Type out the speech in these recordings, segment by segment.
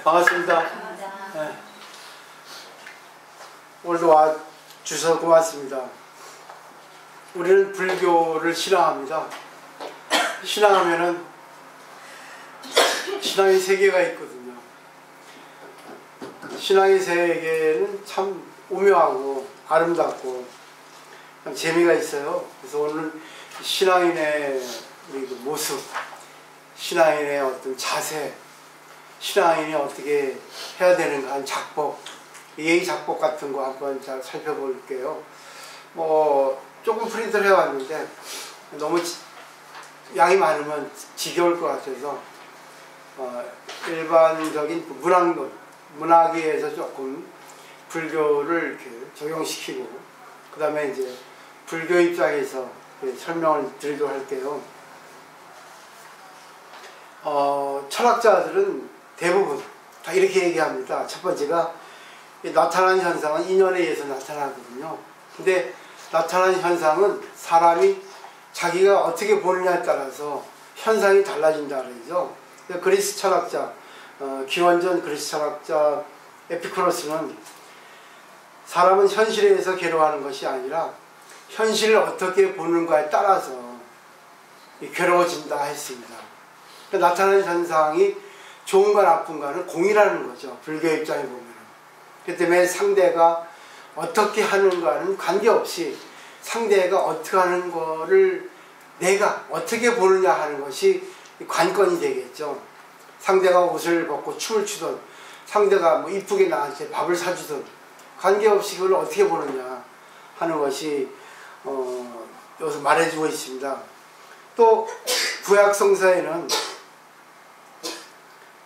반갑습니다. 네. 오늘도 와 주셔서 고맙습니다. 우리는 불교를 신앙합니다. 신앙하면은 신앙의 세계가 있거든요. 신앙의 세계는 참 오묘하고 아름답고 참 재미가 있어요. 그래서 오늘 신앙인의 우리 그 모습, 신앙인의 어떤 자세, 신앙인이 어떻게 해야 되는가 하는 작법, 예의 작법 같은 거 한번 잘 살펴볼게요. 뭐 조금 프린트를 해왔는데 너무 양이 많으면 지겨울 것 같아서 일반적인 문학론, 문학에서 조금 불교를 이렇게 적용시키고 그 다음에 이제 불교 입장에서 설명을 드리도록 할게요. 철학자들은 대부분 다 이렇게 얘기합니다. 첫 번째가 나타나는 현상은 인연에 의해서 나타나거든요. 근데 나타나는 현상은 사람이 자기가 어떻게 보느냐에 따라서 현상이 달라진다 그러죠. 그리스 철학자, 기원전 그리스 철학자 에피쿠로스는 사람은 현실에 의해서 괴로워하는 것이 아니라 현실을 어떻게 보는가에 따라서 괴로워진다 했습니다. 나타나는 현상이 좋은가 나쁜가는 공이라는 거죠. 불교 입장에 보면. 그 때문에 상대가 어떻게 하는가는 관계없이 상대가 어떻게 하는 거를 내가 어떻게 보느냐 하는 것이 관건이 되겠죠. 상대가 옷을 벗고 춤을 추던, 상대가 뭐 이쁘게 나한테 밥을 사주던 관계없이 그걸 어떻게 보느냐 하는 것이 여기서 말해주고 있습니다. 또 구약성서에는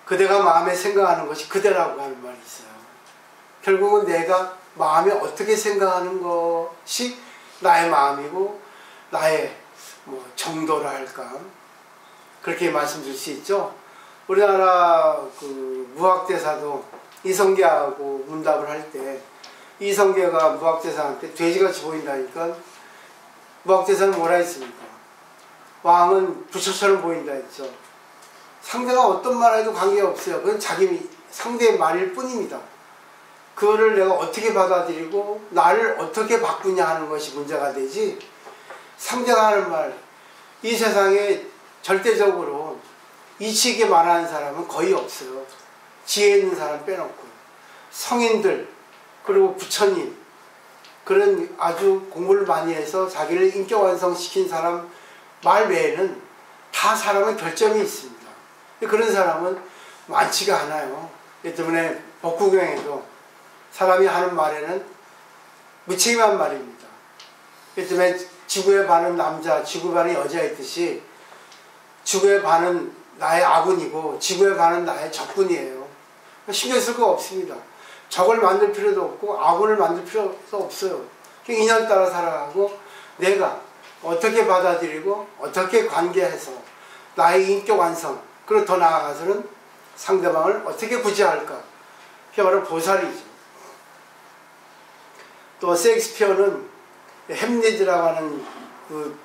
그대가 마음에 생각하는 것이 그대라고 하는 말이 있어요. 결국은 내가 마음에 어떻게 생각하는 것이 나의 마음이고 나의 뭐 정도라 할까 그렇게 말씀드릴 수 있죠. 우리나라 그 무학대사도 이성계하고 문답을 할 때 이성계가 무학대사한테 돼지같이 보인다니까 무학대사는 뭐라 했습니까? 왕은 부처처럼 보인다 했죠. 상대가 어떤 말 해도 관계없어요. 그건 자기 상대의 말일 뿐입니다. 그거를 내가 어떻게 받아들이고 나를 어떻게 바꾸냐 하는 것이 문제가 되지, 상대가 하는 말, 이 세상에 절대적으로 이치있게 말하는 사람은 거의 없어요. 지혜 있는 사람 빼놓고. 성인들 그리고 부처님, 그런 아주 공부를 많이 해서 자기를 인격 완성시킨 사람 말 외에는 다 사람은 결점이 있습니다. 그런 사람은 많지가 않아요. 그렇기 때문에 법구경에도 사람이 하는 말에는 무책임한 말입니다. 그렇기 때문에 지구의 반은 남자, 지구의 반은 여자였듯이 지구의 반은 나의 아군이고 지구의 반은 나의 적군이에요. 신경 쓸 거 없습니다. 적을 만들 필요도 없고 아군을 만들 필요도 없어요. 인연 따라 살아가고 내가 어떻게 받아들이고 어떻게 관계해서 나의 인격 완성, 그리고 더 나아가서는 상대방을 어떻게 구제할까, 그게 바로 보살이죠. 또 셰익스피어는 햄릿이라고 하는 그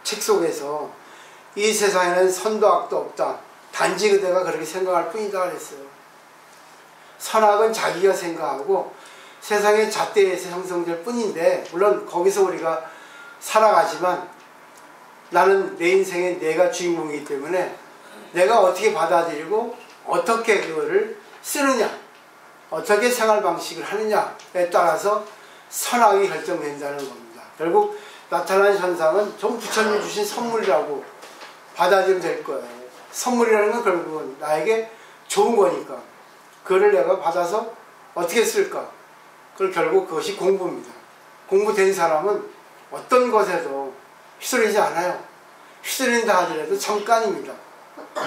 책 속에서 이 세상에는 선도 악도 없다, 단지 그대가 그렇게 생각할 뿐이다 그랬어요. 선악은 자기가 생각하고 세상의 잣대에서 형성될 뿐인데, 물론 거기서 우리가 살아가지만 나는 내 인생에 내가 주인공이기 때문에 내가 어떻게 받아들이고 어떻게 그거를 쓰느냐, 어떻게 생활 방식을 하느냐에 따라서 선악이 결정된다는 겁니다. 결국 나타나는 현상은 전 부처님이 주신 선물이라고 받아들이면 될 거예요. 선물이라는 건 결국은 나에게 좋은 거니까 그거를 내가 받아서 어떻게 쓸까, 그걸 결국 그것이 공부입니다. 공부된 사람은 어떤 것에도 휘둘리지 않아요. 휘둘린다 하더라도 잠깐입니다.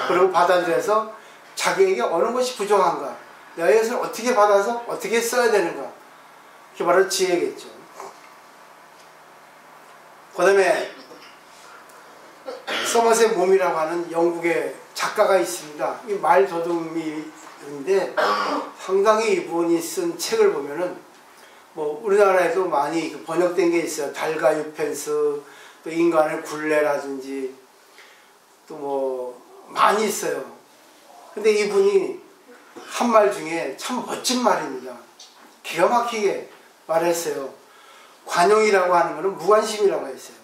그리고 받아들여서 자기에게 어느 것이 부족한가, 내가 이것을 어떻게 받아서 어떻게 써야 되는가, 그게 바로 지혜겠죠. 그 다음에 서머셋 몬이라고 하는 영국의 작가가 있습니다. 이 말더듬이인데 상당히 이분이 쓴 책을 보면은 뭐 우리나라에도 많이 번역된 게 있어요. 달과 유펜스, 또 인간의 굴레라든지 또 뭐 많이 있어요. 근데 이분이 한 말 중에 참 멋진 말입니다. 기가 막히게 말했어요. 관용이라고 하는 것은 무관심이라고 했어요.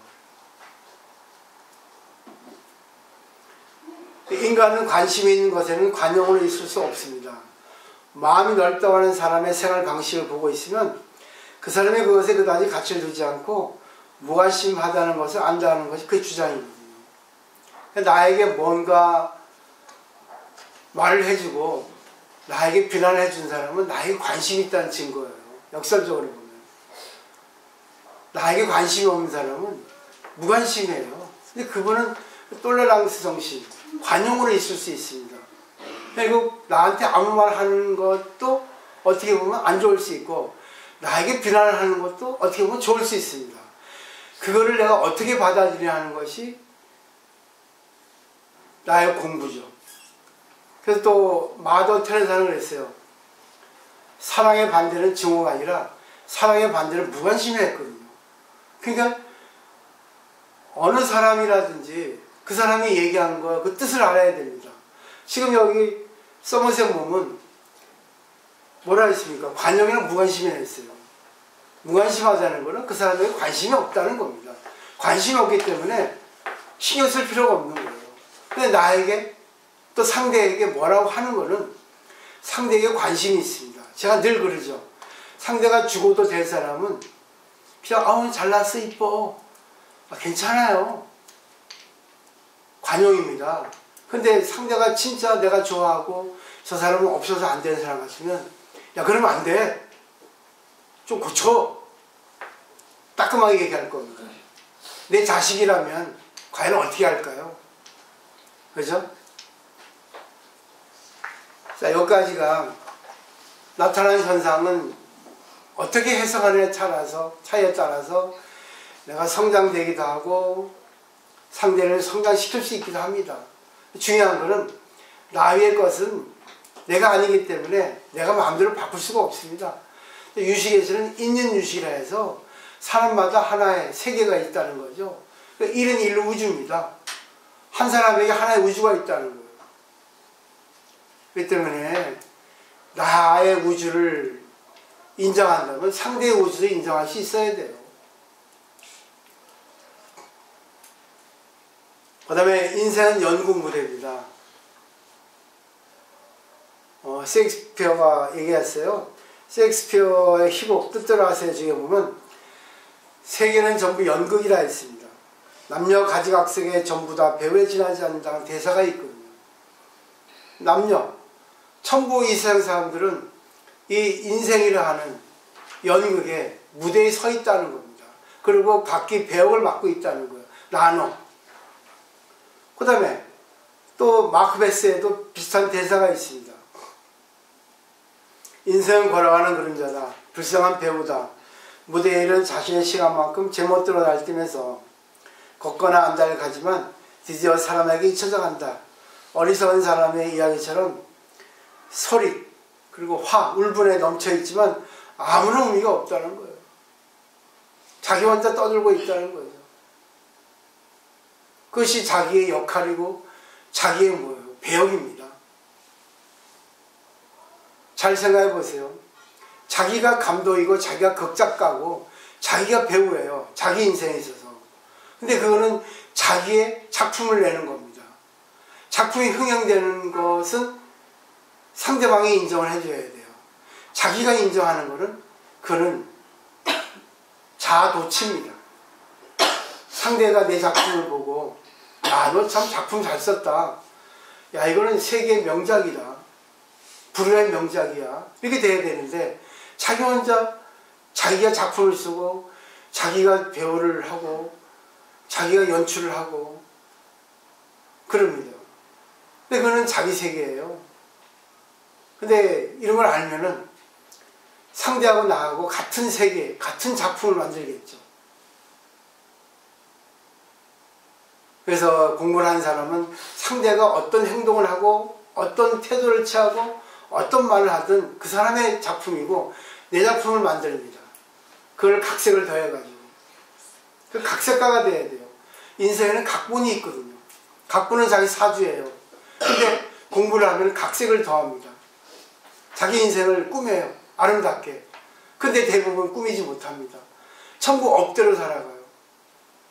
인간은 관심이 있는 것에는 관용으로 있을 수 없습니다. 마음이 넓다고 하는 사람의 생활 방식을 보고 있으면 그 사람이 그것에 그다지 가치를 두지 않고 무관심하다는 것을 안다는 것이 그의 주장이거든요. 나에게 뭔가 말을 해주고 나에게 비난을 해준 사람은 나에게 관심이 있다는 증거예요. 역설적으로 보면. 나에게 관심이 없는 사람은 무관심해요. 근데 그분은 똘레랑스 정신, 관용으로 있을 수 있습니다. 그리고 나한테 아무 말 하는 것도 어떻게 보면 안 좋을 수 있고 나에게 비난을 하는 것도 어떻게 보면 좋을 수 있습니다. 그거를 내가 어떻게 받아들여야 하는 것이 나의 공부죠. 그래서 또 마더 테레사는 그랬어요. 사랑의 반대는 증오가 아니라 사랑의 반대는 무관심이 했거든요. 그러니까 어느 사람이라든지 그 사람이 얘기한 거 그 뜻을 알아야 됩니다. 지금 여기 서머셋 몸은 뭐라 했습니까? 관용이랑 무관심이라 했어요. 무관심하다는 거는 그 사람에게 관심이 없다는 겁니다. 관심이 없기 때문에 신경 쓸 필요가 없는 거예요. 근데 나에게 또 상대에게 뭐라고 하는 거는 상대에게 관심이 있습니다. 제가 늘 그러죠. 상대가 죽어도 될 사람은 그냥 아우 잘났어 이뻐 괜찮아요. 관용입니다. 근데 상대가 진짜 내가 좋아하고 저 사람은 없어서 안 되는 사람 같으면 야 그러면 안 돼. 좀 고쳐. 따끔하게 얘기할 겁니다. 내 자식이라면 과연 어떻게 할까요? 그죠? 자, 여기까지가 나타난 현상은 어떻게 해석하느냐에 차이에 따라서 내가 성장되기도 하고 상대를 성장시킬 수 있기도 합니다. 중요한 것은 나의 것은 내가 아니기 때문에 내가 마음대로 바꿀 수가 없습니다. 유식에서는 인연유식이라 해서 사람마다 하나의 세계가 있다는 거죠. 일은 일로 우주입니다. 한 사람에게 하나의 우주가 있다는 거예요. 그렇기 때문에 나의 우주를 인정한다면 상대의 우주도 인정할 수 있어야 돼요. 그 다음에 인생은 연극 무대입니다. 셰익스피어가 얘기했어요. 셰익스피어의 희곡 뜻대로 하세요 중에 보면 세계는 전부 연극이라 했습니다. 남녀 가지각색의 전부 다 배후에 지나지 않는다는 대사가 있거든요. 남녀 천부 이 세상 사람들은 이 인생이라 하는 연극의 무대에 서 있다는 겁니다. 그리고 각기 배역을 맡고 있다는 거예요. 나눠. 그 다음에 또 마크베스에도 비슷한 대사가 있습니다. 인생은 걸어가는 그림자다. 불쌍한 배우다. 무대에 이른 자신의 시간만큼 제멋대로 날뛰면서 걷거나 안달을 가지만 드디어 사람에게 잊혀져 간다. 어리석은 사람의 이야기처럼 소리 그리고 화, 울분에 넘쳐있지만 아무런 의미가 없다는 거예요. 자기 혼자 떠들고 있다는 거죠. 그것이 자기의 역할이고 자기의 뭐예요? 배역입니다. 잘 생각해 보세요. 자기가 감독이고 자기가 극작가고 자기가 배우예요. 자기 인생에 있어서. 근데 그거는 자기의 작품을 내는 겁니다. 작품이 흥행되는 것은 상대방이 인정을 해줘야 돼요. 자기가 인정하는 것은 그는 자아도취입니다. 상대가 내 작품을 보고 야, 너 참 작품 잘 썼다. 야, 이거는 세계의 명작이다. 불후의 명작이야. 이렇게 돼야 되는데 자기 혼자 자기가 작품을 쓰고 자기가 배우를 하고 자기가 연출을 하고 그럽니다. 근데 그거는 자기 세계예요. 근데 이런 걸 알면은 상대하고 나하고 같은 세계, 같은 작품을 만들겠죠. 그래서 공부를 하는 사람은 상대가 어떤 행동을 하고 어떤 태도를 취하고 어떤 말을 하든 그 사람의 작품이고 내 작품을 만듭니다. 그걸 각색을 더해가지고. 그 각색가가 돼야 돼요. 인생에는 각본이 있거든요. 각본은 자기 사주예요. 근데 공부를 하면 각색을 더합니다. 자기 인생을 꾸며요. 아름답게. 근데 대부분 꾸미지 못합니다. 전부 업대로 살아가요.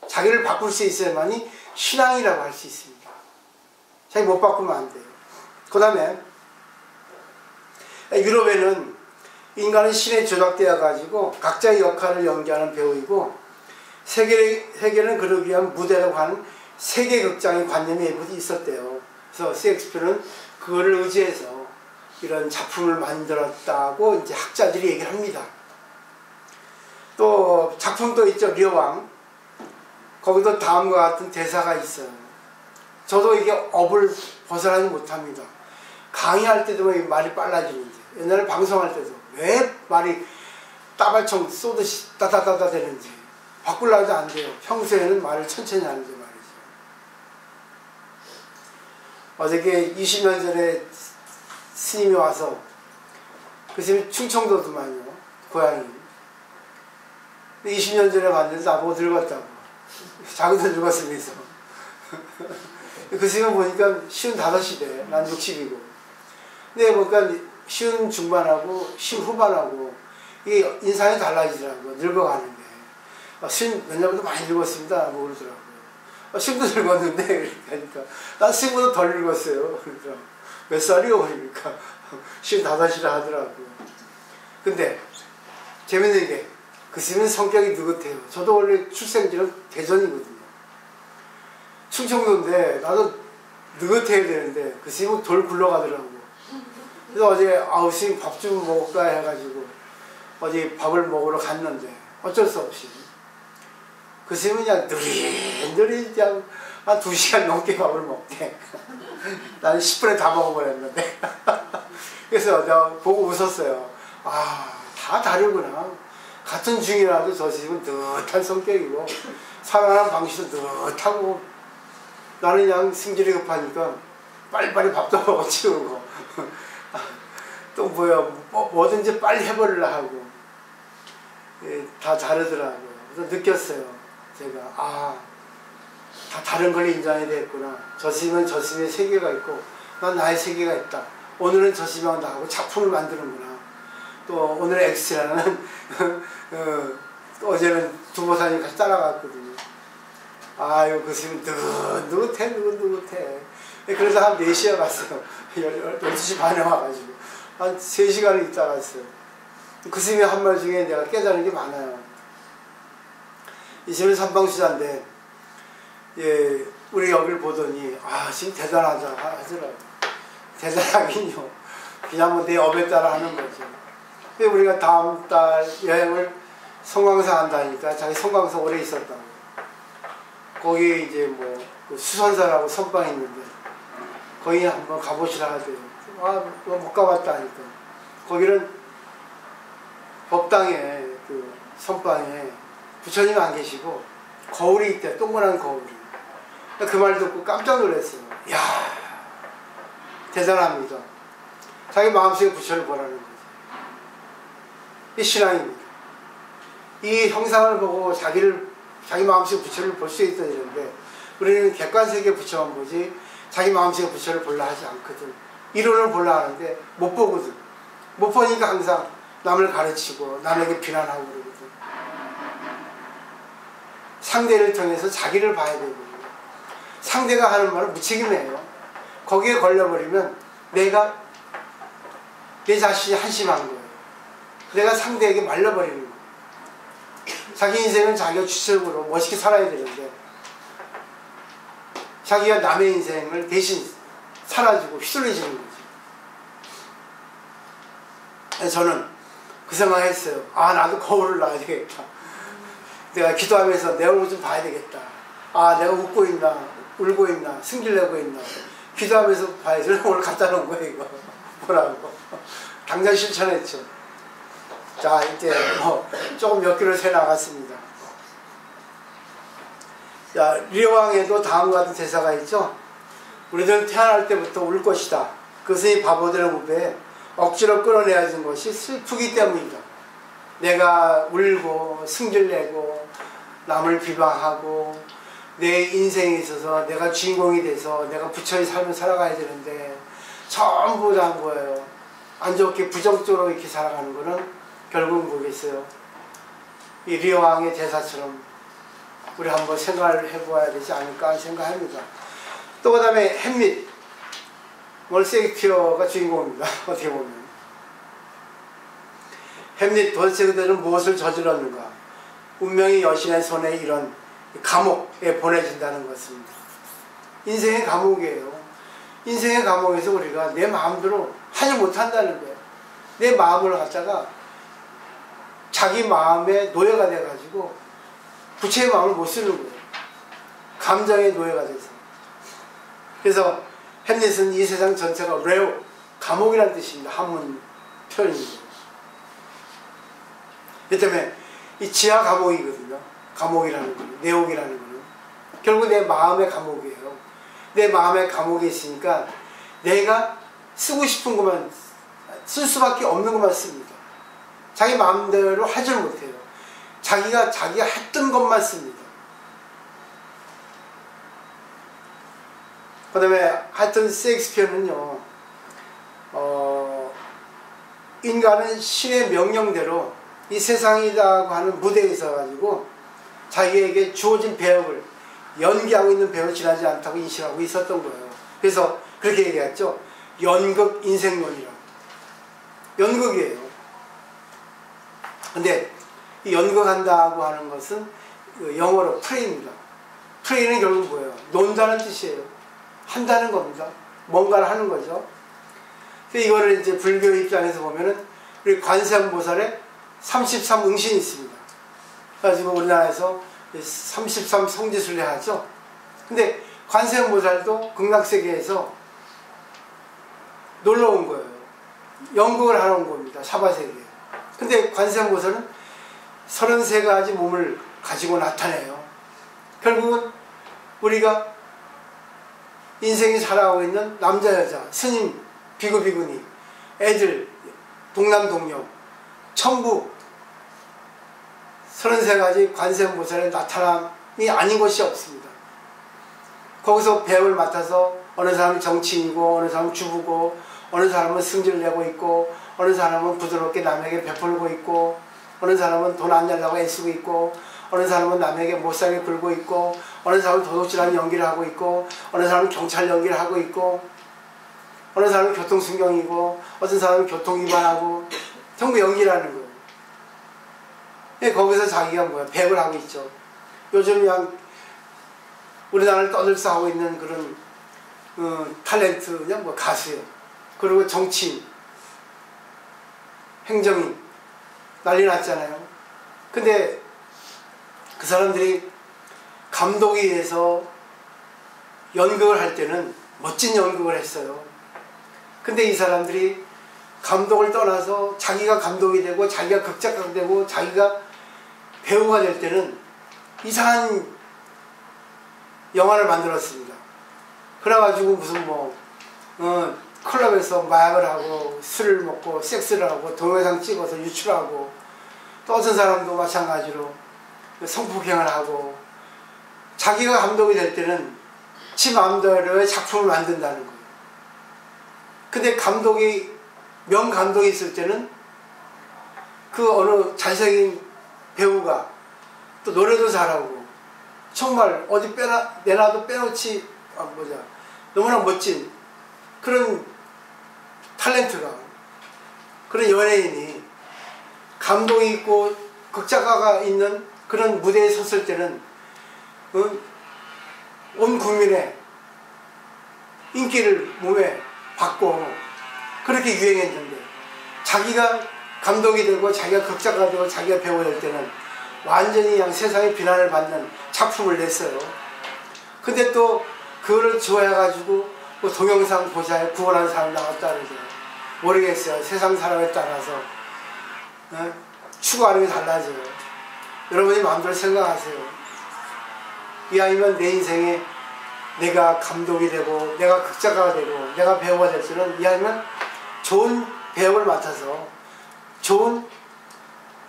자기를 바꿀 수 있어야만이 신앙이라고 할 수 있습니다. 자기 못 바꾸면 안 돼요. 그 다음에 유럽에는 인간은 신에 조작되어 가지고 각자의 역할을 연기하는 배우이고, 세계는 그러기 위한 무대라고 하는 세계극장의 관념이 있었대요. 그래서 셰익스피어는 그거를 의지해서 이런 작품을 만들었다고 이제 학자들이 얘기를 합니다. 또 작품도 있죠. 리어왕. 거기도 다음과 같은 대사가 있어요. 저도 이게 업을 벗어나지 못합니다. 강의할 때도 왜 말이 빨라지는지, 옛날에 방송할 때도 왜 말이 따발총 쏘듯이 따다다다 되는지 바꾸려도 안 돼요. 평소에는 말을 천천히 하는지 말이죠. 어저께 20년 전에 스님이 와서, 그 스님이 충청도더만요, 고향이. 20년 전에 봤는데 나보고 늙었다고. 자기도 늙었으면서. 그 스님 보니까 55이래. 난 60이고. 근데 보니까 50 중반하고 50 후반하고 이게 인상이 달라지더라고요. 늙어가는데. 스님 몇 년보다 많이 늙었습니다. 라고 그러더라고요. 스님도 늙었는데, 그러니까 난 스님보다 덜 늙었어요. 그러더라고요. 몇 살이요? 그러니까 55이라 하더라고요. 근데 재밌는 게 그 스님은 성격이 느긋해요. 저도 원래 출생지는 대전이거든요. 충청도인데 나도 느긋해야 되는데 그 스님은 돌 굴러가더라고요. 그래서 어제 스님 밥 좀 먹을까 해가지고 어디 밥을 먹으러 갔는데 어쩔 수 없이 그 스님은 그냥 느릿느릿 그냥 한 2시간 넘게 밥을 먹대. 나는 10분에 다 먹어버렸는데. 그래서 내가 보고 웃었어요. 다 다르구나. 같은 중이라도 저 스님은 느긋한 성격이고 살아가는 방식도 느긋하고, 나는 그냥 승질이 급하니까 빨리빨리 밥도 먹어 치우고 또 뭐든지 빨리 해버리려 하고, 다 다르더라고요. 그래서 느꼈어요. 제가 다 다른 걸 인정해야 되겠구나. 저 스님은 저 스님의 세계가 있고 난 나의 세계가 있다. 오늘은 저 스님하고 나하고 작품을 만드는구나. 또 오늘의 엑스라는 어제는 두보사님 같이 따라갔거든요. 그 스님 느긋해. 그래서 한 4시에 갔어요. 12시 반에 와가지고 한 3시간을 있다 갔어요. 그 스님의 한 말 중에 내가 깨달은 게 많아요. 이 스님은 삼방수자인데, 우리 여기를 보더니 지금 대단하다 하더라고요. 대단하긴요. 그냥 뭐 내 업에 따라 하는 거죠. 우리가 다음 달 여행을 성광사 한다니까, 자기 성광사 오래 있었다고. 거기 이제 그 수선사라고 선방이 있는데 거기 한번 가보시라 하대요. 못 가봤다니까. 거기는 법당에 그 선방에 부처님 안 계시고 거울이 있대. 동그란 거울이. 그 말 듣고 깜짝 놀랐어요. 이야, 대단합니다. 자기 마음속에 부처를 보라는 거죠. 이 신앙입니다. 이 형상을 보고 자기 마음속에 부처를 볼 수 있다 이런데, 우리는 객관세계 부처만 보지 자기 마음속에 부처를 보려 하지 않거든. 이론을 보려 하는데 못 보거든. 못 보니까 항상 남을 가르치고 남에게 비난하고 그러거든. 상대를 통해서 자기를 봐야 되고, 상대가 하는 말은 무책임해요. 거기에 걸려버리면 내 자신이 한심한 거예요. 내가 상대에게 말려버리는 거예요. 자기 인생은 자기가 주체적으로 멋있게 살아야 되는데 자기가 남의 인생을 대신 살아주고 휘둘리시는 거지. 그래서 저는 그 생각했어요. 나도 거울을 놔야 되겠다. 내가 기도하면서 내 얼굴 좀 봐야 되겠다. 내가 웃고 있나, 울고 있나, 승질내고 있나. 기도하면서 봐야지. 오늘 갖다 놓은 거예요, 이거. 보라고. 당장 실천했죠. 자, 이제 조금 몇 킬로 새 나갔습니다. 자, 리어왕에도 다음과 같은 대사가 있죠. 우리들은 태어날 때부터 울 것이다. 그것이 바보들의 무배에 억지로 끌어내야 하는 것이 슬프기 때문이다. 내가 울고 승질내고 남을 비방하고 내 인생에 있어서 내가 주인공이 돼서 내가 부처의 삶을 살아가야 되는데 전부 다 한 거예요. 안 좋게 부정적으로 이렇게 살아가는 거는 결국은 뭐겠어요? 이 리왕의 대사처럼 우리 한번 생각을 해봐야 되지 않을까 생각합니다. 또 그 다음에 햄릿, 셰익스피어가 주인공입니다. 어떻게 보면 햄릿 도대체 그들은 무엇을 저질렀는가? 운명의 여신의 손에 이런 감옥에 보내진다는 것입니다. 인생의 감옥이에요. 인생의 감옥에서 우리가 내 마음대로 하지 못한다는 거예요. 내 마음을 갖다가 자기 마음의 노예가 돼가지고 부처의 마음을 못 쓰는 거예요. 감정의 노예가 돼서. 그래서 햄릿은 이 세상 전체가 레오, 감옥이라는 뜻입니다. 한문 표현입니다. 그 때문에 이 지하 감옥이거든요. 감옥이라는 거는, 내옥이라는 거는. 결국 내 마음의 감옥이에요. 내 마음의 감옥에 있으니까 내가 쓰고 싶은 것만, 쓸 수밖에 없는 것만 씁니다. 자기 마음대로 하질 못해요. 자기가 했던 것만 씁니다. 그 다음에 하여튼 셰익스피어는요, 인간은 신의 명령대로 이 세상이라고 하는 무대에 있어가지고 자기에게 주어진 배역을 연기하고 있는 배역을 지나지 않다고 인식하고 있었던 거예요. 그래서 그렇게 얘기했죠. 연극 인생론이라고. 연극이에요. 근데 이 연극한다고 하는 것은 영어로 프레이입니다. 프레이는 결국 뭐예요? 논다는 뜻이에요. 한다는 겁니다. 뭔가를 하는 거죠. 그래서 이거를 이제 불교 입장에서 보면은 우리 관세음보살의 33응신이 있습니다. 그래가지고 우리나라에서 33 성지순례 하죠. 근데 관세음보살도 극락세계에서 놀러 온 거예요. 연극을 하러 온 겁니다. 사바세계에. 근데 관세음보살은 33가지 몸을 가지고 나타내요. 결국은 우리가 인생이 살아가고 있는 남자, 여자, 스님, 비구, 비구니, 애들, 동남, 동녀, 천부 33가지 관세음보살의 나타남이 아닌 것이 없습니다. 거기서 배역을 맡아서 어느 사람은 정치인이고 어느 사람은 주부고 어느 사람은 승질을 내고 있고 어느 사람은 부드럽게 남에게 베풀고 있고 어느 사람은 돈 안 내려고 애쓰고 있고 어느 사람은 남에게 못살게 굴고 있고 어느 사람은 도둑질하는 연기를 하고 있고 어느 사람은 경찰 연기를 하고 있고 어느 사람은 교통순경이고 어떤 사람은 교통위반하고 전부 연기를 하는 거예요. 거기서 자기가 뭐야 배역을 하고 있죠. 요즘 그냥 우리나라를 떠들썩하고 있는 그런 탤런트 그냥 뭐 가수요. 그리고 정치인, 행정인 난리 났잖아요. 근데 그 사람들이 감독에 의해서 연극을 할 때는 멋진 연극을 했어요. 근데 이 사람들이 감독을 떠나서 자기가 감독이 되고 자기가 극작가가 되고 자기가 배우가 될 때는 이상한 영화를 만들었습니다. 그래가지고 무슨 클럽에서 마약을 하고 술을 먹고 섹스를 하고 동영상 찍어서 유출하고 또 어떤 사람도 마찬가지로 성폭행을 하고 자기가 감독이 될 때는 지 마음대로의 작품을 만든다는 거예요. 근데 명감독이 있을 때는 그 어느 잘생긴 배우가 또 노래도 잘하고 정말 어디 내놔도 빼놓지 너무나 멋진 그런 탤런트가 그런 연예인이 감동이 있고 극작가가 있는 그런 무대에 섰을 때는 온 국민의 인기를 몸에 받고 그렇게 유행했는데 자기가 감독이 되고 자기가 극작가가 되고 자기가 배우가 될 때는 완전히 그냥 세상의 비난을 받는 작품을 냈어요. 근데 또 그거를 좋아해가지고 뭐 동영상 보자에 구원한 사람 나왔다 그러죠. 모르겠어요. 세상 사람에 따라서 추구하는 게 달라져요. 여러분이 마음대로 생각하세요. 이왕이면 내 인생에 내가 감독이 되고 내가 극작가가 되고 내가 배우가 될 때는 이왕이면 좋은 배역을 맡아서 좋은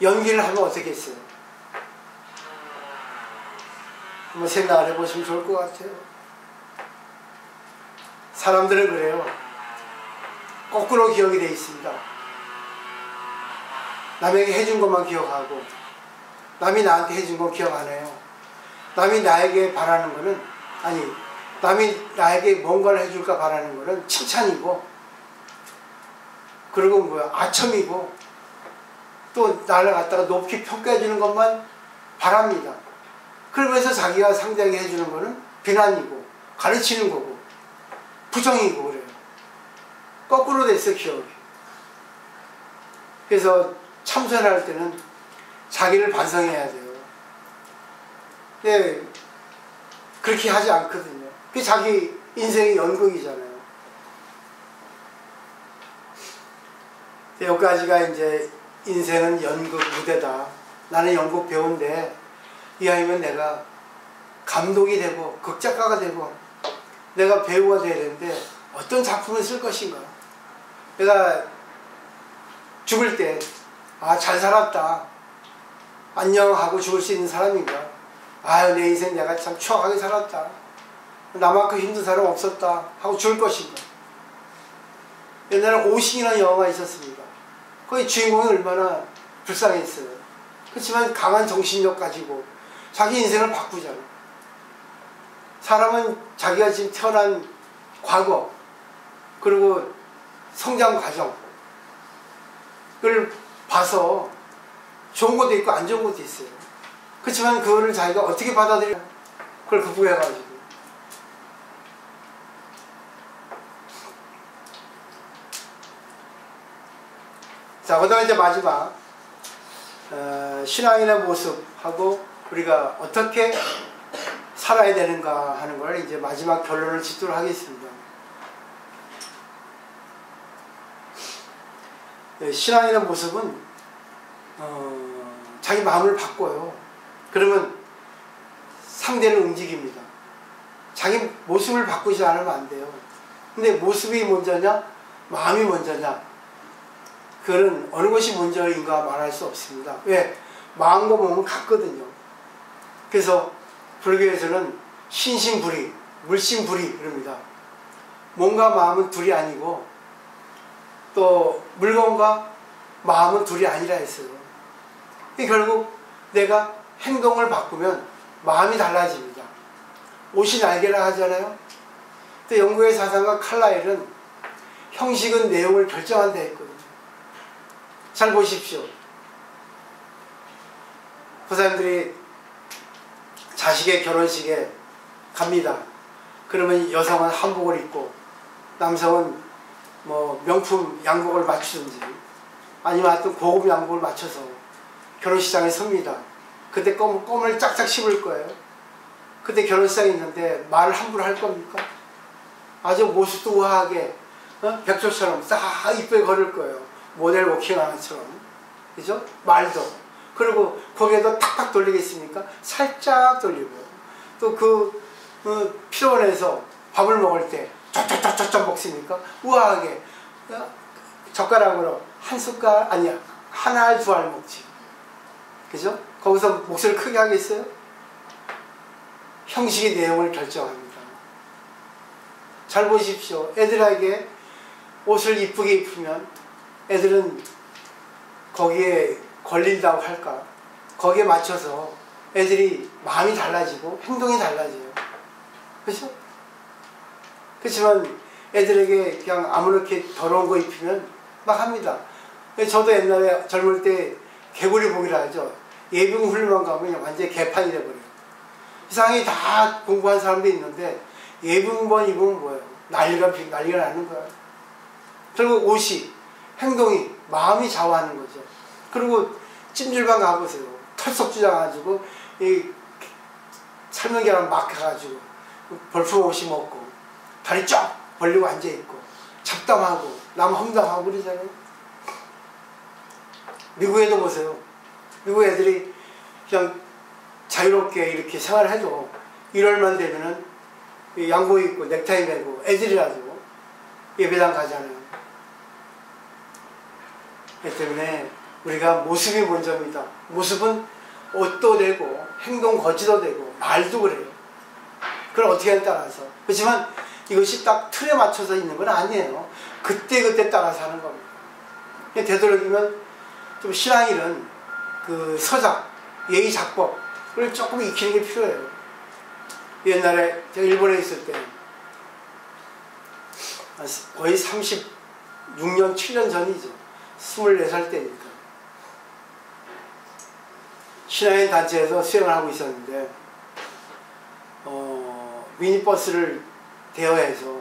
연기를 하면 어떻겠어요? 한번 생각을 해보시면 좋을 것 같아요. 사람들은 그래요. 거꾸로 기억이 되어 있습니다. 남에게 해준 것만 기억하고 남이 나한테 해준 거 기억 안 해요. 남이 나에게 바라는 거는, 아니, 남이 나에게 뭔가를 해줄까 바라는 거는 칭찬이고, 그리고 뭐야, 아첨이고, 또 나를 갖다가 높이 평가해 주는 것만 바랍니다. 그러면서 자기가 상대에게 해주는 거는 비난이고 가르치는 거고 부정이고 그래요. 거꾸로 됐어, 기억이. 그래서 참선할 때는 자기를 반성해야 돼요. 네, 그렇게 하지 않거든요. 그게 자기 인생의 연극이잖아요. 여기까지가 이제 인생은 연극 무대다. 나는 연극 배우인데 이왕이면 내가 감독이 되고 극작가가 되고 내가 배우가 돼야 되는데 어떤 작품을 쓸 것인가. 내가 죽을 때 잘 살았다, 안녕 하고 죽을 수 있는 사람인가. 아유, 내 인생 내가 참 추악하게 살았다, 나만큼 힘든 사람 없었다 하고 죽을 것인가. 옛날에 오신이라는 영화가 있었습니다. 거기 주인공이 얼마나 불쌍했어요. 그렇지만 강한 정신력 가지고 자기 인생을 바꾸잖아. 사람은 자기가 지금 태어난 과거 그리고 성장 과정을 봐서 좋은 것도 있고 안 좋은 것도 있어요. 그렇지만 그거를 자기가 어떻게 받아들여, 그걸 극복해가지고. 자, 그 다음에 이제 마지막 신앙인의 모습하고 우리가 어떻게 살아야 되는가 하는 걸 이제 마지막 결론을 짓도록 하겠습니다. 신앙인의 모습은 자기 마음을 바꿔요. 그러면 상대를 움직입니다. 자기 모습을 바꾸지 않으면 안 돼요. 근데 모습이 먼저냐 마음이 먼저냐, 그거는 어느 것이 먼저인가 말할 수 없습니다. 왜? 마음과 몸은 같거든요. 그래서 불교에서는 신신불이, 물신불이 그럽니다. 몸과 마음은 둘이 아니고 또 물건과 마음은 둘이 아니라 했어요. 결국 내가 행동을 바꾸면 마음이 달라집니다. 옷이 날개라 하잖아요. 또 영국의 사상가 칼라일은 형식은 내용을 결정한다 했거든요. 잘 보십시오. 그 사람들이 자식의 결혼식에 갑니다. 그러면 여성은 한복을 입고 남성은 뭐 명품 양복을 맞추든지 아니면 하여튼 고급 양복을 맞춰서 결혼식장에 섭니다. 그때 껌을 짝짝 씹을 거예요. 그때 결혼식장에 있는데 말을 함부로 할 겁니까? 아주 모습도 우아하게 백조처럼 싹 이쁘게 걸을 거예요. 모델 워킹하는 것처럼. 그죠? 말도. 그리고 고개도 탁탁 돌리겠습니까? 살짝 돌리고요. 또 피로원에서 밥을 먹을 때 쫙쫙쫙쫙 먹습니까? 우아하게 젓가락으로 한 숟갈, 아니야, 한 알, 두 알 먹지. 그죠? 거기서 목소리를 크게 하겠어요? 형식이 내용을 결정합니다. 잘 보십시오. 애들에게 옷을 이쁘게 입으면 애들은 거기에 걸린다고 할까? 거기에 맞춰서 애들이 마음이 달라지고 행동이 달라져요. 그렇죠? 그렇지만 애들에게 그냥 아무렇게 더러운 거 입히면 막 합니다. 저도 옛날에 젊을 때 개구리복이라 하죠. 예비군훈련만 가면 완전히 개판이 돼버려요. 이상하게 다 공부한 사람도 있는데 예비군만 입으면 뭐예요? 난리가 나는 거야. 그리고 옷이, 행동이, 마음이 좌우하는 거죠. 그리고 찜질방 가보세요. 털썩 주장가지고 이 삶은 계란 막 해가지고 벌프 옷이 먹고 다리 쫙 벌리고 앉아있고 잡담하고 남 험담하고 그러잖아요. 미국에도 보세요. 미국 애들이 그냥 자유롭게 이렇게 생활을 해도 1월만 되면은 양복 입고 넥타이 매고 애들이라도 예배당 가잖아요. 그렇기 때문에 우리가 모습이 먼저입니다. 모습은 옷도 되고 행동 거지도 되고 말도 그래요. 그걸 어떻게 하냐에 따라서. 그렇지만 이것이 딱 틀에 맞춰서 있는 건 아니에요. 그때그때 따라서 하는 겁니다. 되도록이면 좀 신앙일은 그 서작, 예의 작법을 조금 익히는 게 필요해요. 옛날에 제가 일본에 있을 때 거의 36년, 7년 전이죠. 24살 때니까. 신앙인 단체에서 수행을 하고 있었는데 미니버스를 대여해서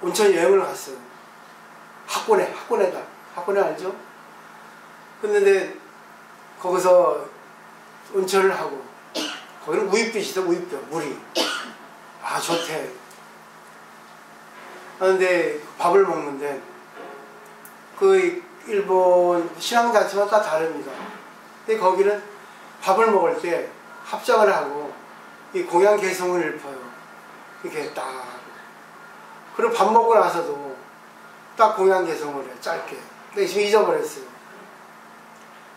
온천 여행을 갔어요. 학원에 알죠? 근데 거기서 온천을 하고 거기는 우윳빛이다. 우윳볕 물이 좋대. 그런데 밥을 먹는데 그 일본 신앙단체마다 다 다릅니다. 근데 거기는 밥을 먹을 때 합장을 하고 이 공양 개성을 읊어요. 이렇게 딱. 그리고 밥 먹고 나서도 딱 공양 개성을 해, 짧게. 근데 지금 잊어버렸어요.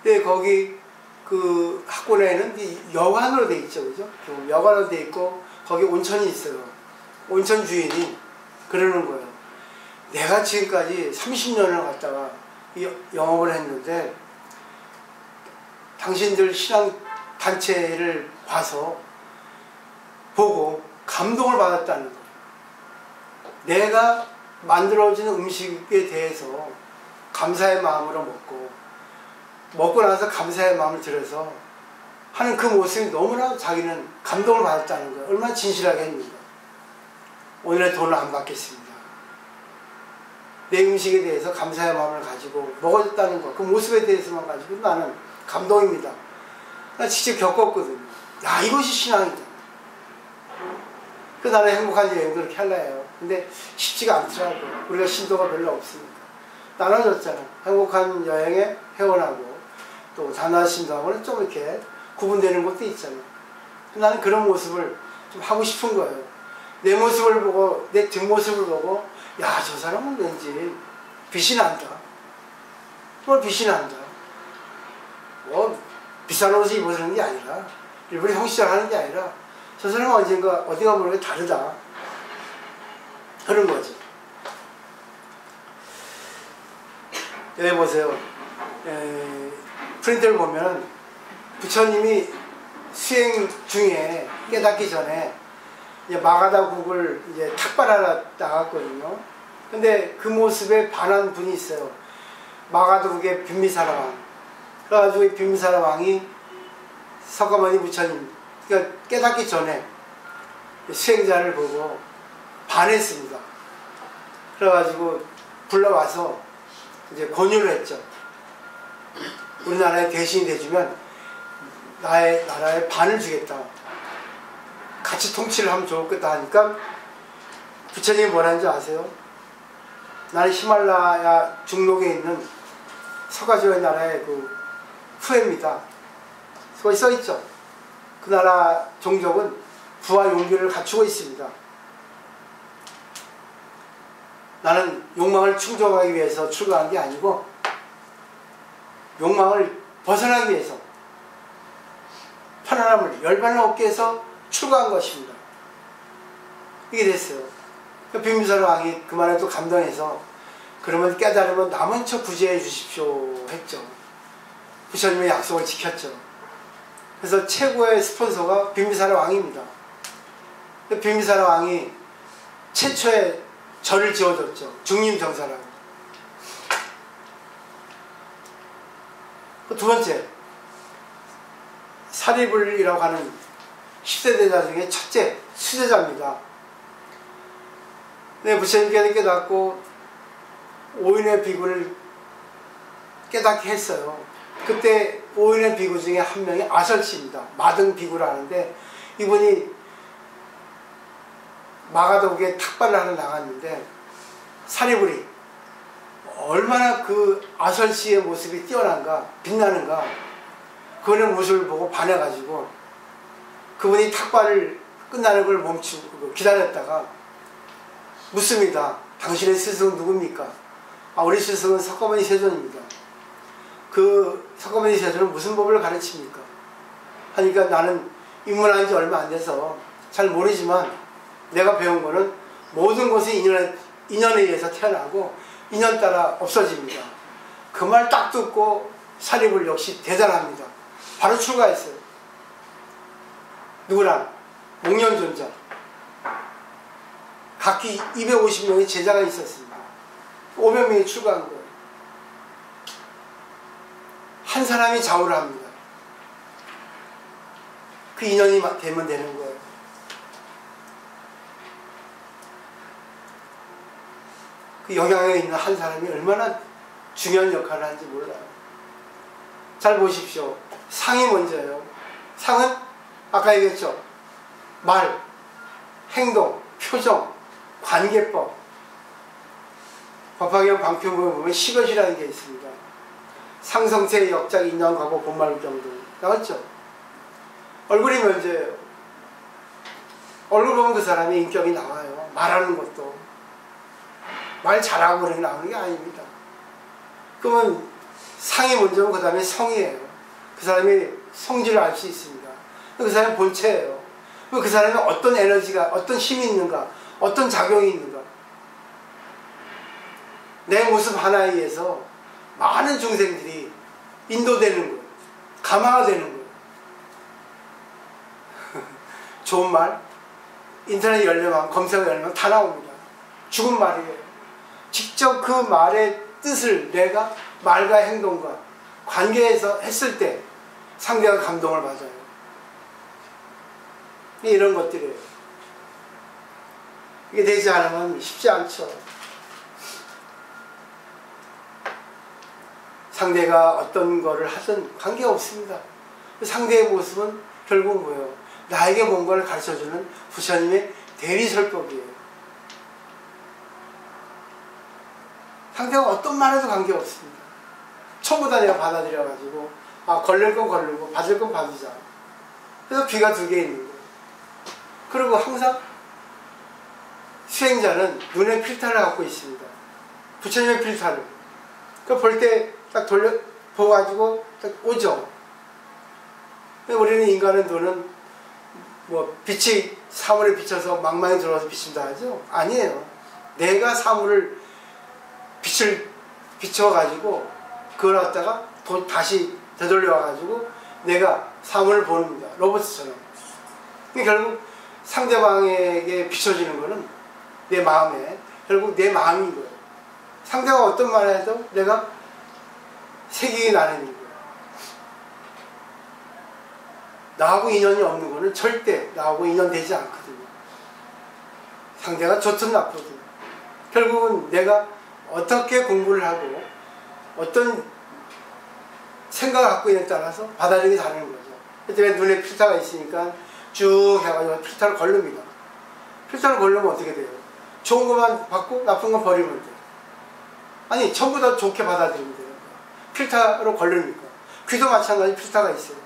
근데 거기 그 학원에는 여관으로 돼 있죠, 그죠? 여관으로 돼 있고 거기 온천이 있어요. 온천 주인이 그러는 거예요. 내가 지금까지 30년을 갔다가 영업을 했는데 당신들 신앙 단체를 봐서 보고 감동을 받았다는 거예요. 내가 만들어진 음식에 대해서 감사의 마음으로 먹고 나서 감사의 마음을 들여서 하는 그 모습이 너무나 자기는 감동을 받았다는 거예요. 얼마나 진실하게 했는가. 오늘의 돈을 안 받겠습니다. 내 음식에 대해서 감사의 마음을 가지고 먹었다는 것, 그 모습에 대해서만 가지고 나는 감동입니다. 나 직접 겪었거든요. 야, 이것이 신앙이다. 그 나는 행복한 여행도 그렇게 하려 해요. 근데 쉽지가 않더라고요. 우리가 신도가 별로 없으니까. 나눠졌잖아. 행복한 여행에 회원하고 또 단호한 신도하고는 좀 이렇게 구분되는 것도 있잖아. 나는 그런 모습을 좀 하고 싶은 거예요. 내 모습을 보고, 내 뒷모습을 보고, 야, 저 사람은 왠지 빛이 난다. 정말 빛이 난다. 뭐 비싼 옷을 입어서는 게 아니라, 일부러 형식적으로 하는 게 아니라, 저 사람은 언젠가 어디가 모르게 다르다. 그런 거죠. 여기 보세요. 프린트를 보면 부처님이 수행 중에 깨닫기 전에 이제 마가다국을 이제 탁발하러 나갔거든요. 근데 그 모습에 반한 분이 있어요. 마가다국의 빈미사라 왕. 그래가지고 이 빈미사라 왕이 석가모니 부처님, 그러니까 깨닫기 전에 수행자를 보고 반했습니다. 그래가지고 불러와서 이제 권유를 했죠. 우리나라에 대신이 돼주면 나의 나라에 반을 주겠다. 같이 통치를 하면 좋겠다 하니까 부처님이 뭐라는지 아세요? 나는 히말라야 중록에 있는 서가지오의 나라의 그 후예입니다. 거기 써있죠. 그 나라 종족은 부와 용기를 갖추고 있습니다. 나는 욕망을 충족하기 위해서 출가한 게 아니고 욕망을 벗어나기 위해서 편안함을 열반을 얻기 위해서 출가한 것입니다. 이게 됐어요. 빈미사라 왕이 그 말에 또 감동해서 그러면 깨달으면 남은 척 구제해 주십시오 했죠. 부처님의 약속을 지켰죠. 그래서 최고의 스폰서가 빈미사라 왕입니다. 빈미사라 왕이 최초의 절을 지어줬죠. 중림정사라고. 두 번째, 사리불이라고 하는 10세 대자 중에 첫째 수제자입니다. 네, 부처님께서 깨닫고 오인의 비구를 깨닫게 했어요. 그때 오인의 비구 중에 한 명이 아설씨입니다. 마등 비구라 하는데 이분이 마가독에 탁발을 하러 나갔는데 사리불이 얼마나 그 아설씨의 모습이 뛰어난가 빛나는가 그분의 모습을 보고 반해가지고 그분이 탁발을 끝나는 걸 멈추고 기다렸다가 묻습니다. 당신의 스승은 누굽니까? 우리 스승은 석가모니 세존입니다. 그 석가모니 세존은 무슨 법을 가르칩니까? 하니까 나는 입문한 지 얼마 안 돼서 잘 모르지만 내가 배운 거는 모든 것이 인연에 의해서 태어나고 인연 따라 없어집니다. 그 말 딱 듣고 사리불 역시 대단합니다. 바로 출가했어요. 누구랑? 목련존자. 각기 250명의 제자가 있었습니다. 500명이 출가한 거예요. 한 사람이 좌우를 합니다. 그 인연이 되면 되는 거예요. 그 영향에 있는 한 사람이 얼마나 중요한 역할을 하는지 몰라요. 잘 보십시오. 상이 먼저예요. 상은 아까 얘기했죠. 말, 행동, 표정, 관계법. 법화경 방편부에 보면 시것이라는 게 있습니다. 상성세, 역작, 인연, 과거, 본말, 정도 나왔죠. 얼굴이 먼저예요. 얼굴 보면 그 사람의 인격이 나와요. 말하는 것도. 말 잘하고 그런 게 나오는 게 아닙니다. 그러면 상이 먼저고 그 다음에 성이에요. 그 사람의 성질을 알 수 있습니다. 그 사람의 본체예요. 그 사람이 어떤 에너지가, 어떤 힘이 있는가, 어떤 작용이 있는가. 내 모습 하나에 의해서 많은 중생들이 인도되는 거예요. 감화가 되는 거예요. 좋은 말, 인터넷 열려면, 검색어 열려면 다 나옵니다. 죽은 말이에요. 직접 그 말의 뜻을 내가 말과 행동과 관계에서 했을 때 상대가 감동을 받아요. 이런 것들이에요. 이게 되지 않으면 쉽지 않죠. 상대가 어떤 거를 하든 관계없습니다. 상대의 모습은 결국 뭐예요? 나에게 뭔가를 가르쳐주는 부처님의 대리설법이에요. 상대가 어떤 말 해도 관계없습니다. 전부 다 내가 받아들여가지고 걸릴 건 걸리고 받을 건 받으자. 그래서 귀가 두 개 있는 거예요. 그리고 항상 수행자는 눈의 필터를 갖고 있습니다. 부처님의 필터를. 그러니까 볼 때 딱 보가지고 딱 오죠. 우리는 인간은 눈은 뭐 빛이 사물에 비쳐서 망망이 들어와서 비친다 하죠? 아니에요. 내가 사물을 빛을 비춰가지고 그걸 갖다가 다시 되돌려와가지고 내가 사물을 보는다. 로봇처럼. 결국 상대방에게 비춰지는 거는 내 마음에, 결국 내 마음인 거예요. 상대가 어떤 말을 해도 내가 색이 나는 거예요. 나하고 인연이 없는 거는 절대 나하고 인연되지 않거든요. 상대가 좋든 나쁘든. 결국은 내가 어떻게 공부를 하고 어떤 생각을 갖고 있느냐에 따라서 받아들이기 다르는 거죠. 그때 눈에 필터가 있으니까 쭉 해가지고 필터를 걸릅니다. 필터를 걸르면 어떻게 돼요? 좋은 것만 받고 나쁜 건 버리면 돼요. 아니 전부 다 좋게 받아들이면 돼요. 필터로 걸르니까. 귀도 마찬가지 필터가 있어요.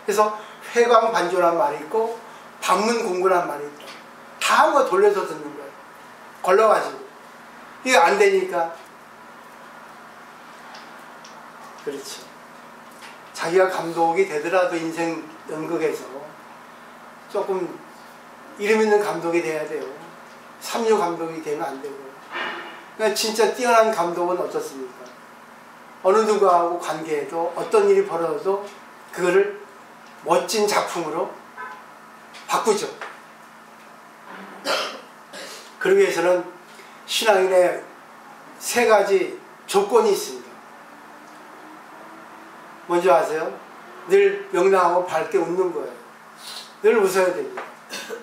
그래서 회광반조라는 말이 있고 반문공구라는 말이 있다. 다 뭐 돌려서 듣는 거예요. 걸러가지고. 이게 안 되니까. 그렇죠. 자기가 감독이 되더라도 인생 연극에서 조금 이름 있는 감독이 돼야 돼요. 삼류 감독이 되면 안 되고. 그러니까 진짜 뛰어난 감독은 어떻습니까? 어느 누구하고 관계해도 어떤 일이 벌어져도 그거를 멋진 작품으로 바꾸죠. 그러기 위해서는 신앙인의 세 가지 조건이 있습니다. 먼저 아세요? 늘 명랑하고 밝게 웃는 거예요. 늘 웃어야 됩니다.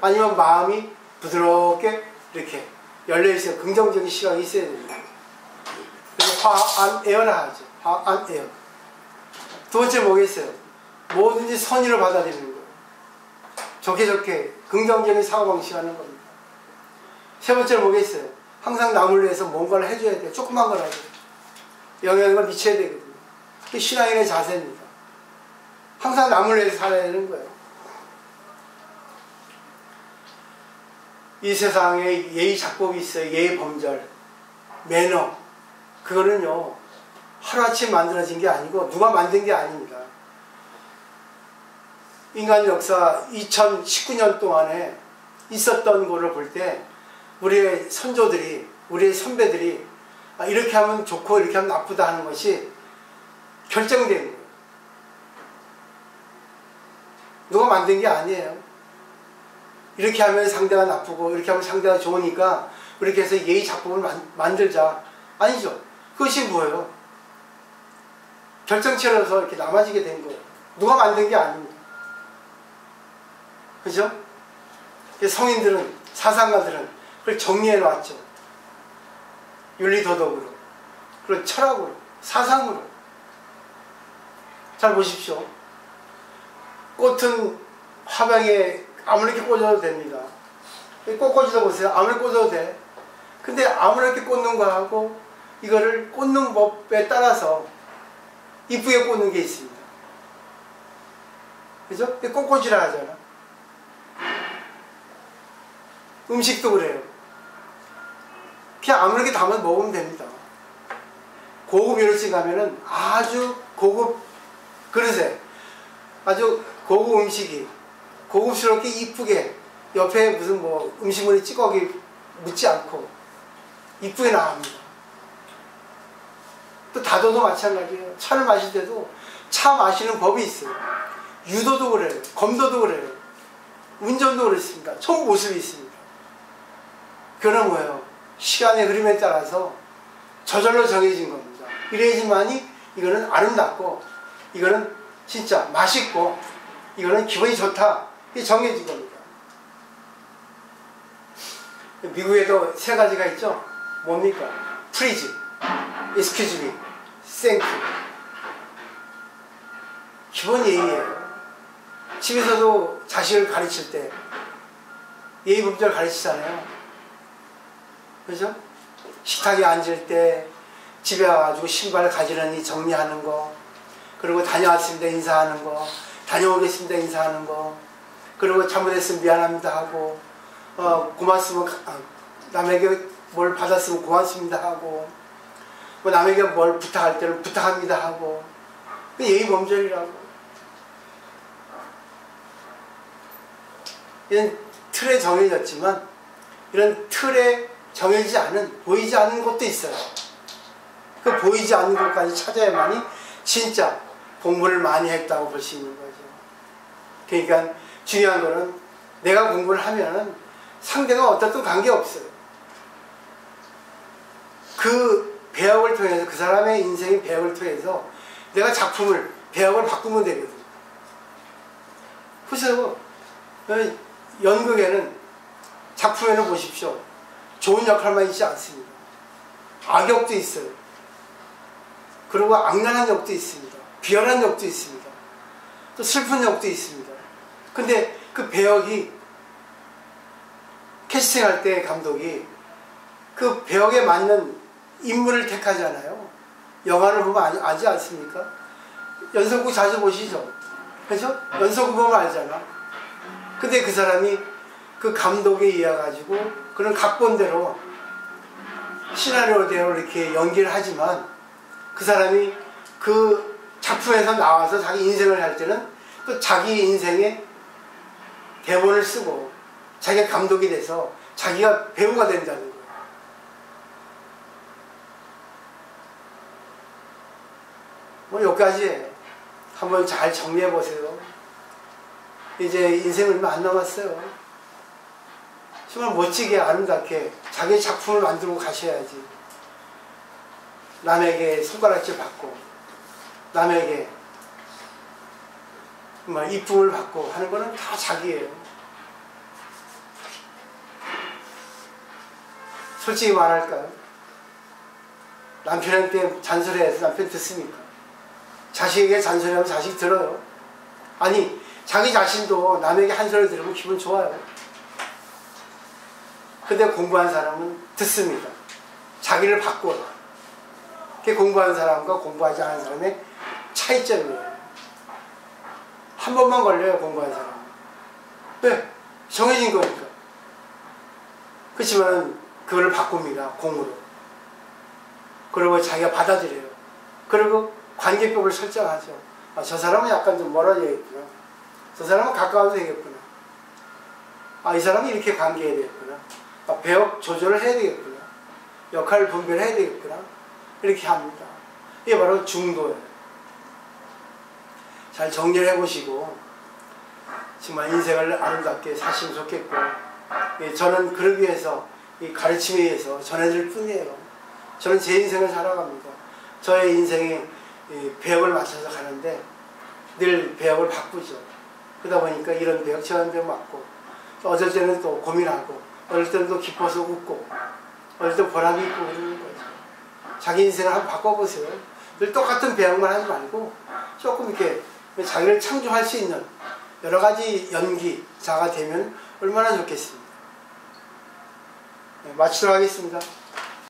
아니면 마음이 부드럽게 이렇게 열려있어요. 긍정적인 시각이 있어야 됩니다. 그래서 화안에어라 하죠. 화안에어. 두 번째 뭐겠어요? 뭐든지 선의를 받아들이는 거예요. 좋게 긍정적인 사고방식 하는 겁니다. 세 번째는 뭐겠어요? 항상 남을 위해서 뭔가를 해줘야 돼요. 조그만 거라도 영향을 미쳐야 되거든요. 그게 신앙인의 자세입니다. 항상 남을 위해서 살아야 되는 거예요. 이 세상에 예의 작법이 있어요. 예의 범절, 매너. 그거는요 하루아침에 만들어진 게 아니고 누가 만든 게 아닙니다. 인간 역사 2019년 동안에 있었던 거를 볼 때 우리의 선조들이, 우리의 선배들이 이렇게 하면 좋고 이렇게 하면 나쁘다 하는 것이 결정된 거예요. 누가 만든 게 아니에요. 이렇게 하면 상대가 나쁘고 이렇게 하면 상대가 좋으니까 이렇게 해서 예의 작법을 만들자. 아니죠. 그것이 뭐예요? 결정체로서 이렇게 남아지게 된 거예요. 누가 만든 게 아닙니다. 그죠? 성인들은, 사상가들은 그걸 정리해 놨죠. 윤리도덕으로, 그리고 철학으로, 사상으로. 잘 보십시오. 꽃은 화병에 아무렇게 꽂아도 됩니다. 꽃꽂이도 보세요. 아무렇게 꽂아도 돼. 근데 아무렇게 꽂는 거하고 이거를 꽂는 법에 따라서 이쁘게 꽂는 게 있습니다. 그죠? 꽃꽂이라 하잖아. 음식도 그래요. 그냥 아무렇게 담아서 먹으면 됩니다. 고급 요리집 가면은 아주 고급 그릇에 아주 고급 음식이 고급스럽게 이쁘게 옆에 무슨 뭐 음식물이 찌꺼기 묻지 않고 이쁘게 나옵니다. 또 다도도 마찬가지예요. 차를 마실 때도 차 마시는 법이 있어요. 유도도 그래요. 검도도 그래요. 운전도 그렇습니다. 총 모습이 있습니다. 그건 뭐예요? 시간의 흐름에 따라서 저절로 정해진 겁니다. 이래야지만이 이거는 아름답고 이거는 진짜 맛있고 이거는 기분이 좋다. 이게 정해진 겁니다. 미국에도 세 가지가 있죠. 뭡니까? Please, excuse me, thank you. 기본 예의예요. 집에서도 자식을 가르칠 때 예의 범절을 가르치잖아요. 그죠? 식탁에 앉을 때 집에 와가지고 신발을 가지런히 정리하는 거, 그리고 다녀왔습니다 인사하는 거, 다녀오겠습니다 인사하는 거, 그리고 잘못했으면 미안합니다 하고, 고맙으면 남에게 뭘 받았으면 고맙습니다 하고, 뭐 남에게 뭘 부탁할 때는 부탁합니다 하고, 예의 범절이라고. 이런 틀에 정해졌지만 이런 틀에 정해지지 않은, 보이지 않는 것도 있어요. 그 보이지 않는 것까지 찾아야만이 진짜 공부를 많이 했다고 볼 수 있는 거죠. 그러니까 중요한 거는 내가 공부를 하면은 상대가 어떻든 관계없어요. 그 배역을 통해서, 그 사람의 인생의 배역을 통해서 내가 작품을, 배역을 바꾸면 되거든요. 그래서 연극에는, 작품에는 보십시오. 좋은 역할만 있지 않습니다. 악역도 있어요. 그리고 악랄한 역도 있습니다. 비열한 역도 있습니다. 또 슬픈 역도 있습니다. 근데 그 배역이, 캐스팅할 때 감독이 그 배역에 맞는 인물을 택하잖아요. 영화를 보면 알지 않습니까? 연속극 자주 보시죠? 그죠? 연속극 보면 알잖아. 근데 그 사람이 그 감독에 의해 가지고 그런 각본대로, 시나리오대로 이렇게 연기를 하지만 그 사람이 그 작품에서 나와서 자기 인생을 할 때는 또 자기 인생의 대본을 쓰고 자기가 감독이 돼서 자기가 배우가 된다는 거예요. 뭐 여기까지예요. 한번 잘 정리해 보세요. 이제 인생 얼마 안 남았어요. 정말 멋지게 아름답게 자기 작품을 만들고 가셔야지. 남에게 손가락질 받고 남에게 이쁨을 받고 하는 거는 다 자기예요. 솔직히 말할까요? 남편한테 잔소리해서 남편 듣습니까? 자식에게 잔소리하면 자식 들어요. 아니, 자기 자신도 남에게 한 소리 들으면 기분 좋아요. 근데 공부한 사람은 듣습니다. 자기를 바꿔라. 그게 공부하는 사람과 공부하지 않은 사람의 차이점이에요. 한 번만 걸려요, 공부하는 사람은. 왜? 정해진 거니까. 그렇지만 그걸 바꿉니다, 공으로. 그리고 자기가 받아들여요. 그리고 관계법을 설정하죠. 저 사람은 약간 좀 멀어져 있구나. 저 사람은 가까워도 되겠구나. 아, 이 사람이 이렇게 관계해야 되겠구나. 아, 배역 조절을 해야 되겠구나. 역할 분배를 해야 되겠구나. 이렇게 합니다. 이게 바로 중도예요. 잘 정리를 해보시고 정말 인생을 아름답게 사시면 좋겠고, 저는 그러기 위해서 이 가르침에 의해서 전해질 뿐이에요. 저는 제 인생을 살아갑니다. 저의 인생이 배역을 맞춰서 가는데 늘 배역을 바꾸죠. 그러다 보니까 이런 배역 저런 배역 맞고, 어쩔 때는 또 고민하고, 어쩔 때는 또 기뻐서 웃고, 어쩔 때 보람이 있고 그러는 거죠. 자기 인생을 한번 바꿔보세요. 늘 똑같은 배역만 하지 말고 조금 이렇게 자기를 창조할 수 있는 여러 가지 연기자가 되면 얼마나 좋겠습니까? 마치도록 하겠습니다.